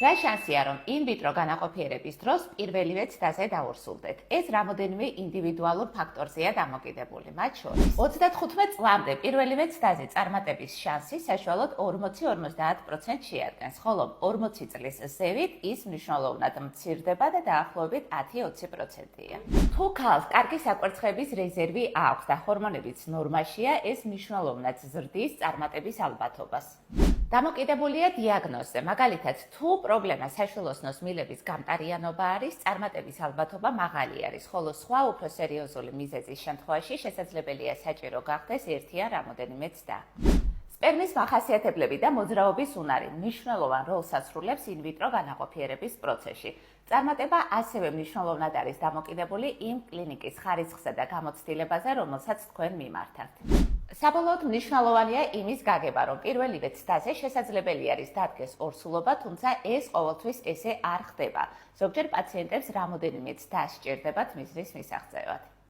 რა შანსია, რომ ინვიტრო განაყოფიერების დროს პირველივე ცდაზე დაურსულდეთ? ეს რამოდენიმე ინდივიდუალურ ფაქტორზეა დამოკიდებული, მათ შორის 35 წლამდე პირველივე ცდაზე წარმატების შანსი საშუალოდ 40-50% შეადგენს, ხოლო 40 წლის ზევით ის მნიშვნელოვნად მცირდება და დაახლოებით 10-20%-ია. თუ ქალს კარგი საკვერცხების რეზერვი აქვს და ჰორმონებიც ნორმაშია, ეს მნიშვნელოვნად ზრდის წარმატების ალბათობას. დამოკიდებულია დიაგნოზზე, მაგალითად, თუ პრობლემა საშვილოსნოს მილების გამტარიანობა არის, წარმატების ალბათობა მაღალი არის, ხოლო სხვა უფრო სერიოზული მიზეზის შემთხვევაში შესაძლებელია საჭირო გახდეს ერთი ან რამოდენიმე ცდა. სპერმის მახასიათებლები და მოძრაობის უნარი მნიშვნელოვან როლს ასრულებს ინვიტრო განაყოფიერების პროცესში. წარმატება ასევე მნიშვნელოვნად არის დამოკიდებული იმ კლინიკის ხარისხსა და გამოცდილებაზე, რომელსაც თქვენ მიმართავთ. საბოლოოდ მნიშვნელოვანია იმის გაგება, რომ პირველივე ცდაზე შესაძლებელი არის დადგეს ორსულობა, თუმცა ეს ყოველთვის ესე არ ხდება. ზოგჯერ პაციენტებს რამოდენიმე ცდა სჭირდებათ მიზრის მისაღწევად.